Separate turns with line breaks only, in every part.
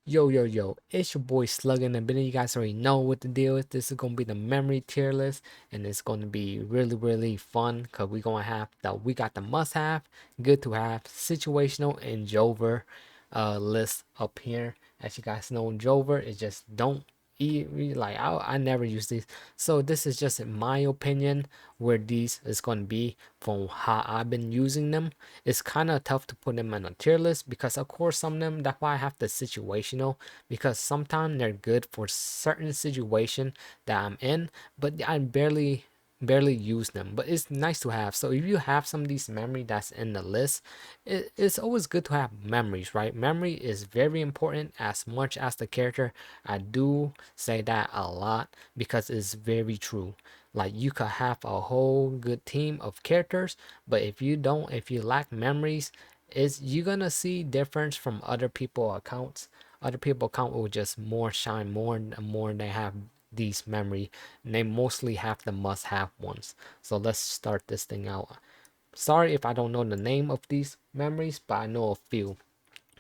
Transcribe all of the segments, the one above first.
Yo, it's your boy Sluggin' and Benny. You guys already know what the deal is. This is gonna be the memory tier list, and it's gonna be really fun because we got the must have, good to have, situational, and Jover list up here. As you guys know, Jover is just don't like I never use these, so this is just in my opinion where these is going to be from how I've been using them. It's kind of tough to put them in a tier list because of course some of them, that's why I have the situational, because sometimes they're good for certain situation that I'm in, but I barely use them, but it's nice to have. So if you have some of these memory that's in the list, it's always good to have memories, right? Memory is very important as much as the character. I do say that a lot because it's very true. Like you could have a whole good team of characters, but if you lack memories, is you're gonna see difference from other people accounts. Other people account will just more shine more and more they have these memory, and they mostly have the must have ones. So let's start this thing out. Sorry if I don't know the name of these memories, but I know a few.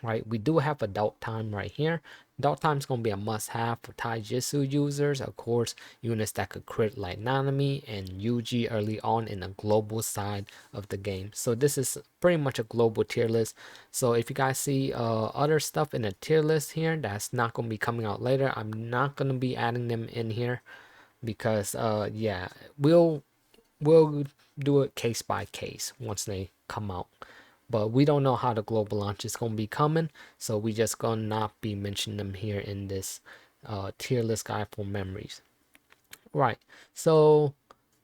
Right, we do have adult time right here. Adult time is going to be a must have for Taijitsu users, of course, units that could crit like Nanami and Yuji early on in the global side of the game. So this is pretty much a global tier list. So if you guys see other stuff in the tier list here that's not going to be coming out later, I'm not going to be adding them in here because yeah, we'll do it case by case once they come out. But we don't know how the global launch is going to be coming, so we just gonna not be mentioning them here in this tier list guide for memories. Right. So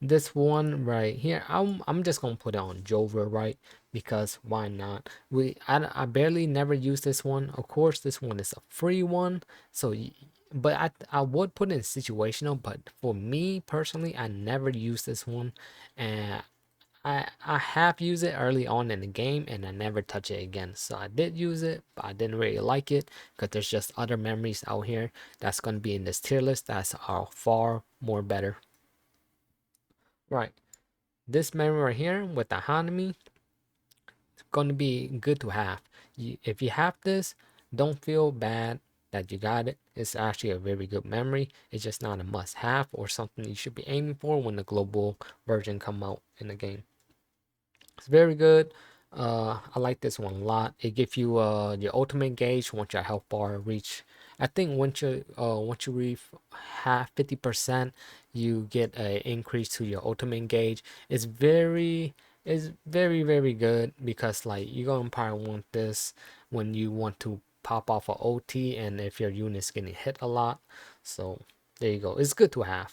this one right here, I'm just gonna put it on Jover, right? Because why not? I barely never use this one. Of course, this one is a free one, so but I would put it in situational. But for me personally, I never use this one, and I have used it early on in the game and I never touch it again. So I did use it, but I didn't really like it because there's just other memories out here that's gonna be in this tier list that's are far more better. Right. This memory right here with the Hanami, it's gonna be good to have. If you have this, don't feel bad that you got it. It's actually a very good memory. It's just not a must have or something you should be aiming for when the global version come out in the game. It's very good. I like this one a lot. It gives you your ultimate gauge once your health bar reach. I think once you reach half 50%, you get an increase to your ultimate gauge. It's very good because like you're gonna probably want this when you want to pop off a OT and if your unit's getting hit a lot. So there you go. It's good to have.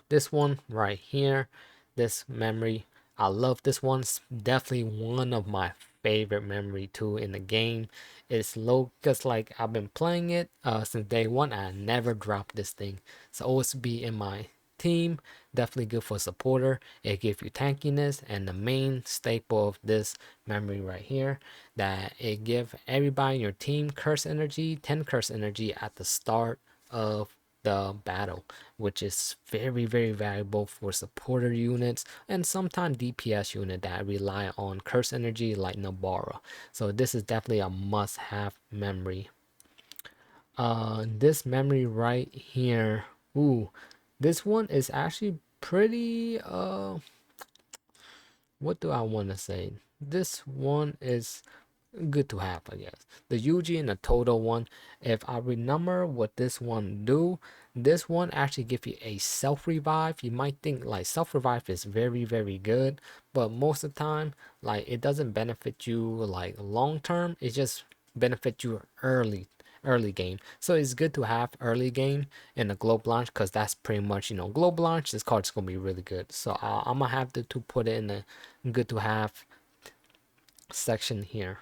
This one right here, this memory, I love this one. It's definitely one of my favorite memory too in the game. It's low because like I've been playing it since day one. I never dropped this thing. It's always be in my team. Definitely good for supporter. It gives you tankiness, and the main staple of this memory right here, that it give everybody in your team curse energy, 10 curse energy at the start of the battle, which is very valuable for supporter units and sometimes DPS unit that rely on curse energy like Nabara. So this is definitely a must-have memory. This memory right here, ooh, this one is actually pretty what do I want to say? This one is good to have, I guess. The Yuji and the Total one, if I remember what this one do, this one actually give you a self revive. You might think like self revive is very good, but most of the time, like it doesn't benefit you like long term. It just benefit you early game. So it's good to have early game in the global launch because that's pretty much, global launch. This card's gonna be really good. So I'm gonna have to put it in the good to have section here.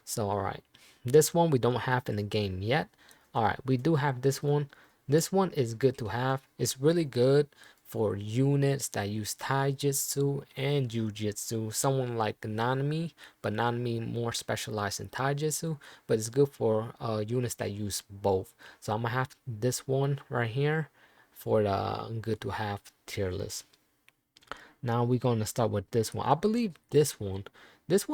So, all right, this one we don't have in the game yet. All right, we do have this one. This one is good to have. It's really good for units that use Taijitsu and Jujutsu. Someone like Nanami, but Nanami more specialized in Taijitsu, but it's good for units that use both. So I'm gonna have this one right here for the good to have tier list. Now we're going to start with this one. I believe this one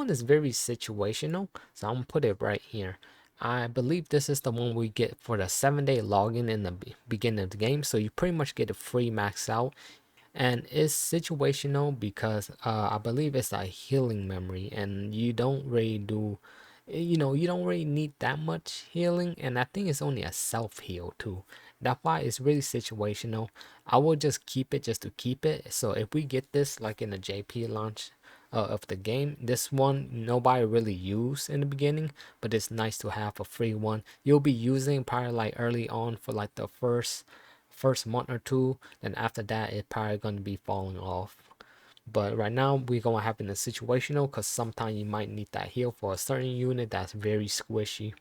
is very situational. So I'm gonna put it right here. I believe this is the one we get for the 7-day login in the beginning of the game. So you pretty much get a free max out, and it's situational because I believe it's a healing memory, and you don't really do, you don't really need that much healing, and I think it's only a self heal too. That's why it's really situational. I will just keep it just to keep it. So if we get this like in the JP launch of the game, this one nobody really used in the beginning, but it's nice to have a free one. You'll be using probably like early on for like the first month or two, then after that it's probably going to be falling off. But right now we're going to have in a situational because sometimes you might need that heal for a certain unit that's very squishy.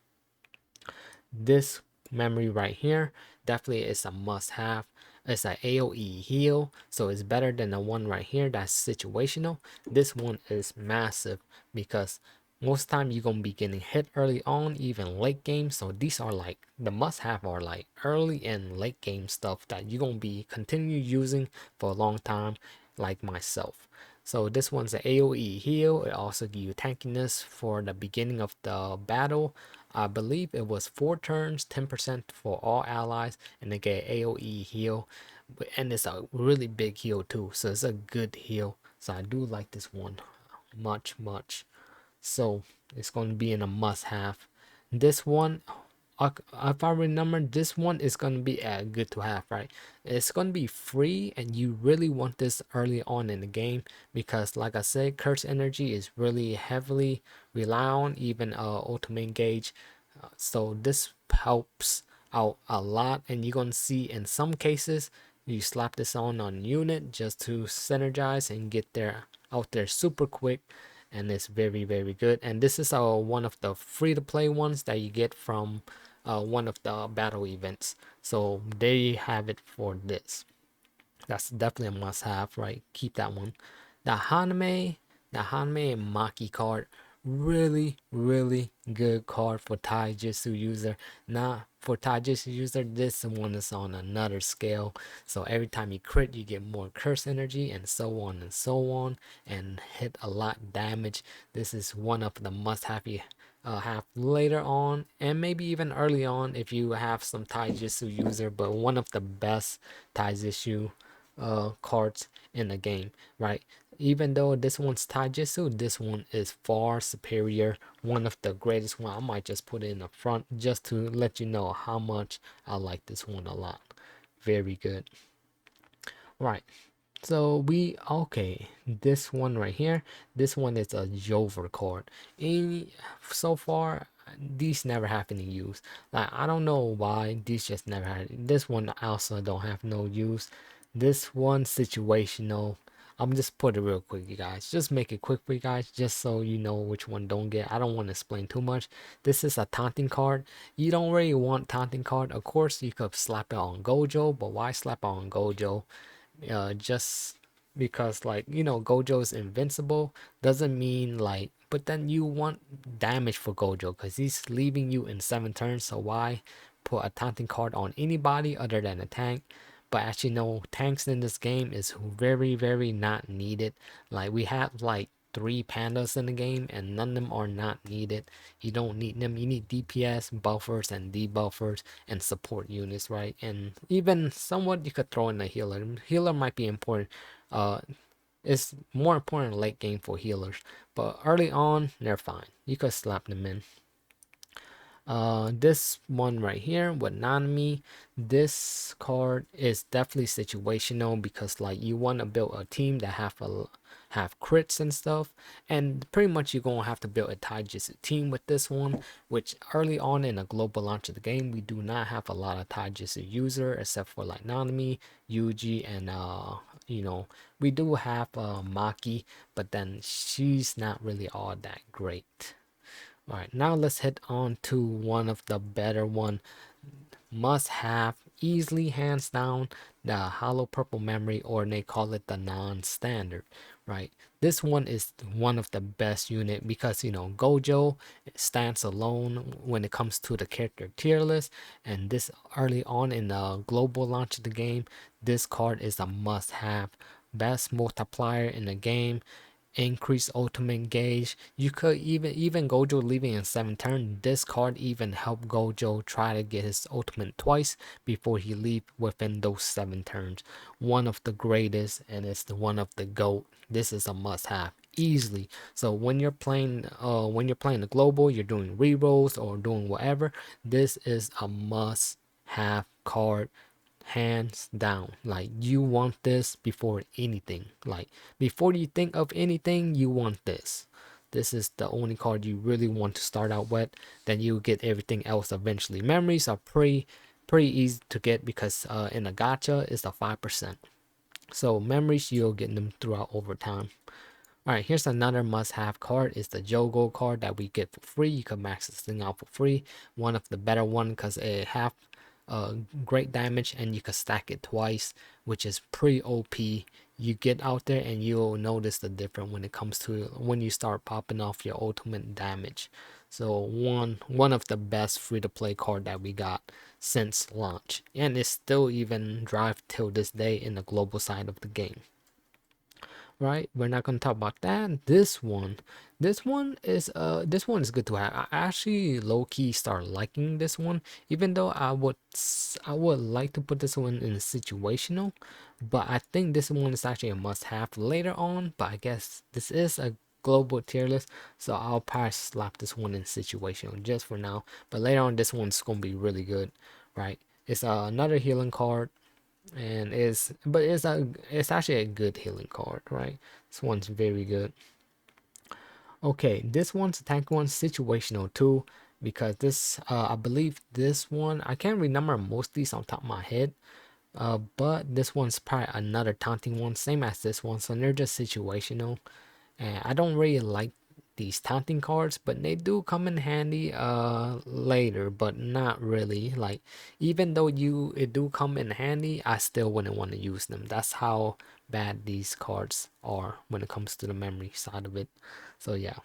This memory right here definitely is a must have. It's an AoE heal, so it's better than the one right here that's situational. This one is massive because most time you're gonna be getting hit early on, even late game. So these are like the must have are like early and late game stuff that you're gonna be continue using for a long time, like myself. So this one's an AoE heal. It also gives you tankiness for the beginning of the battle. I believe it was 4 turns, 10% for all allies, and they get AoE heal. And it's a really big heal too, so it's a good heal. So I do like this one much, much. So it's going to be in a must have. This one, if I remember, this one is going to be a good to have, right? It's going to be free, and you really want this early on in the game because, like I said, curse energy is really heavily rely on, even ultimate engage. So this helps out a lot, and you're going to see in some cases you slap this on unit just to synergize and get there out there super quick, and it's very, very good. And this is one of the free to play ones that you get from one of the battle events. So there you have it for this. That's definitely a must have, right? Keep that one. The Haname, the Haname and Maki card, really, really good card for Taijitsu user. Now, for Taijitsu user, this one is on another scale. So every time you crit, you get more curse energy, and so on and so on, and hit a lot damage. This is one of the must have you have later on, and maybe even early on if you have some Taijitsu user, but one of the best Taijitsu cards in the game, right? Even though this one's Taijitsu, this one is far superior. One of the greatest one. I might just put it in the front just to let you know how much I like this one a lot. Very good. Right. So we okay. This one right here. This one is a Jover card. In so far, these never have any use. Like I don't know why these just never had. This one also don't have no use. This one situational. I'm just put it real quick, you guys. Just make it quick for you guys, just so you know which one don't get. I don't want to explain too much. This is a taunting card. You don't really want taunting card. Of course, you could slap it on Gojo, but why slap it on Gojo? Just because like Gojo is invincible doesn't mean like, but then you want damage for Gojo because he's leaving you in 7 turns, so why put a taunting card on anybody other than a tank? But actually no, tanks in this game is very, very not needed. Like we have like 3 pandas in the game and none of them are not needed. You don't need them. You need DPS, buffers, and debuffers, and support units, right? And even somewhat you could throw in a healer. Healer might be important. Uh, it's more important late game for healers, but early on they're fine. You could slap them in. This one right here with Nanami, this card is definitely situational because like you want to build a team that have crits and stuff, and pretty much you're gonna have to build a Taijitsu team with this one. Which early on in a global launch of the game, we do not have a lot of Taijitsu user except for like Nanami, Yuji, and we do have Maki, but then she's not really all that great. All right, now let's head on to one of the better one. Must have, easily hands down, the hollow purple memory, or they call it the non-standard, right? This one is one of the best unit because Gojo stands alone when it comes to the character tier list, and this early on in the global launch of the game, this card is a must have. Best multiplier in the game. increase ultimate gauge. You could even Gojo leaving in 7 turn. This card even helped Gojo try to get his ultimate twice before he leave within those 7 turns. One of the greatest, and it's the one of the GOAT. This is a must-have easily. So when you're playing the global, you're doing rerolls or doing whatever. This is a must-have card, hands down. Like, you want this before anything. Like, before you think of anything, you want this. This is the only card you really want to start out with. Then you get everything else eventually. Memories are pretty easy to get because in a gacha it's a 5%. So memories, you'll get them throughout over time. Alright, here's another must-have card. It's the Jogo card that we get for free. You can max this thing out for free. One of the better one because it have great damage and you can stack it twice, which is pretty OP. You get out there and you'll notice the difference when it comes to when you start popping off your ultimate damage. So one of the best free-to-play card that we got since launch, and it's still even drive till this day in the global side of the game. Right, we're not gonna talk about that. This one is good to have. I actually low-key start liking this one, even though I would like to put this one in situational, but I think this one is actually a must-have later on. But I guess this is a global tier list, so I'll probably slap this one in situational just for now. But later on, this one's gonna be really good. Right, it's another healing card, and it's actually a good healing card. Right, this one's very good. Okay, this one's attack one situational too, because this I believe this one, I can't remember most of these on top of my head, but this one's probably another taunting one, same as this one, so they're just situational. And I don't really like these taunting cards, but they do come in handy later, but not really. Like, even though it do come in handy, I still wouldn't want to use them. That's how bad these cards are when it comes to the memory side of it. So yeah.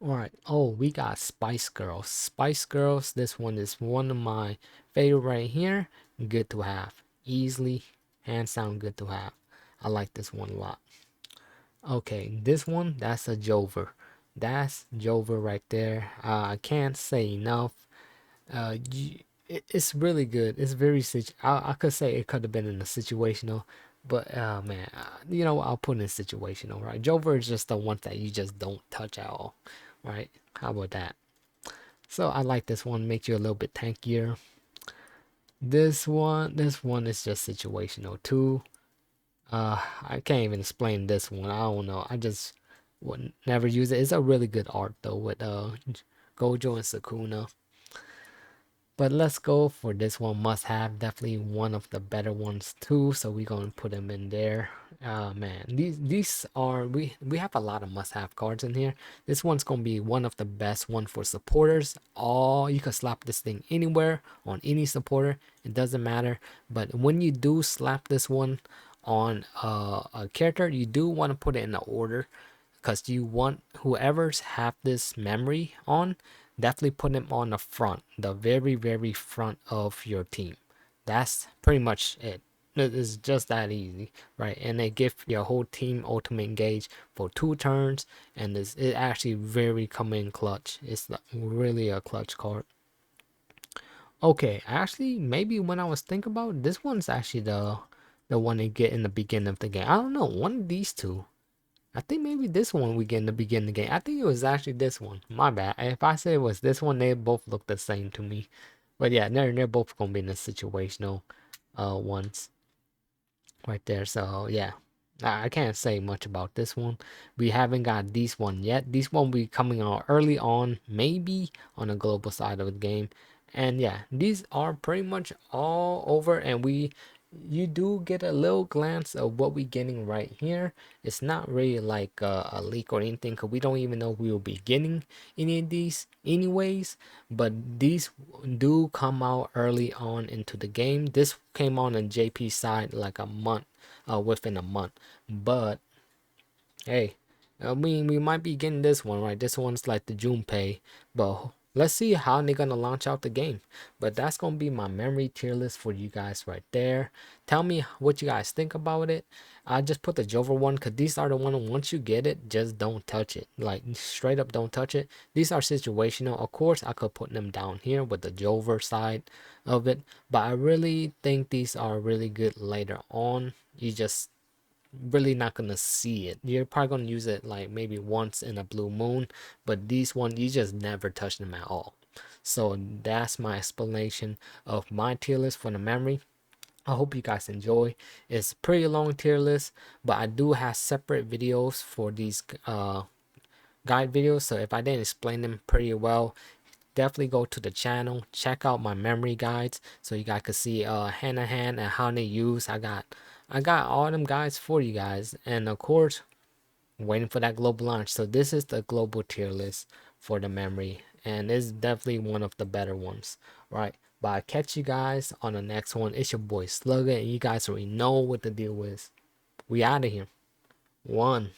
Alright. Oh, we got Spice Girls. Spice Girls, this one is one of my favorite right here. Good to have. Easily, hands down, good to have. I like this one a lot. Okay, this one, that's a Jover. That's Jover right there. I can't say enough. It's really good. It's very I could say it could have been in a situational, but man, you know what? I'll put in situational, right? Jover is just the one that you just don't touch at all, right? How about that? So I like this one. Makes you a little bit tankier. This one is just situational too. I can't even explain this one. I don't know. I just would never use it. It's a really good art though with Gojo and Sukuna. But let's go for this one, must have. Definitely one of the better ones too. So we're gonna put them in there. Man, these are we have a lot of must have cards in here. This one's gonna be one of the best one for supporters. All you can slap this thing anywhere on any supporter. It doesn't matter. But when you do slap this one on a character, you do want to put it in the order, because you want whoever's have this memory on, definitely put them on the front, the very front of your team. That's pretty much it. It's just that easy, right? And they give your whole team ultimate gauge for 2 turns, and it actually very come in clutch. It's really a clutch card. Okay, actually, maybe when I was thinking about it, this one's actually the one they get in the beginning of the game. I don't know, one of these two. I think maybe this one we get in the beginning of the game. I think it was actually this one. My bad. If I say it was this one, they both look the same to me. But yeah, they're both gonna be in the situational ones right there. So yeah, I can't say much about this one. We haven't got these one yet. These one will be coming out early on, maybe on the global side of the game. And yeah, these are pretty much all over, and you do get a little glance of what we're getting right here. It's not really like a leak or anything, because we don't even know we will be getting any of these anyways. But these do come out early on into the game. This came on JP side like a month, within a month. But hey, we might be getting this one, right? This one's like the Junpei, but let's see how they're gonna launch out the game. But that's gonna be my memory tier list for you guys right there. Tell me what you guys think about it. I just put the Jover one because these are the one, once you get it, just don't touch it. Like straight up don't touch it. These are situational. Of course I could put them down here with the Jover side of it, but I really think these are really good later on. You just really not gonna see it. You're probably gonna use it like maybe once in a blue moon, but these ones you just never touch them at all. So that's my explanation of my tier list for the memory. I hope you guys enjoy. It's pretty long tier list, but I do have separate videos for these guide videos. So if I didn't explain them pretty well, definitely go to the channel, check out my memory guides so you guys can see hand in hand and how they use. I got all them guides for you guys, and of course waiting for that global launch. So this is the global tier list for the memory, and it's definitely one of the better ones, right? But I catch you guys on the next one. It's your boy Slugger, and you guys already know what the deal is. We out of here. One.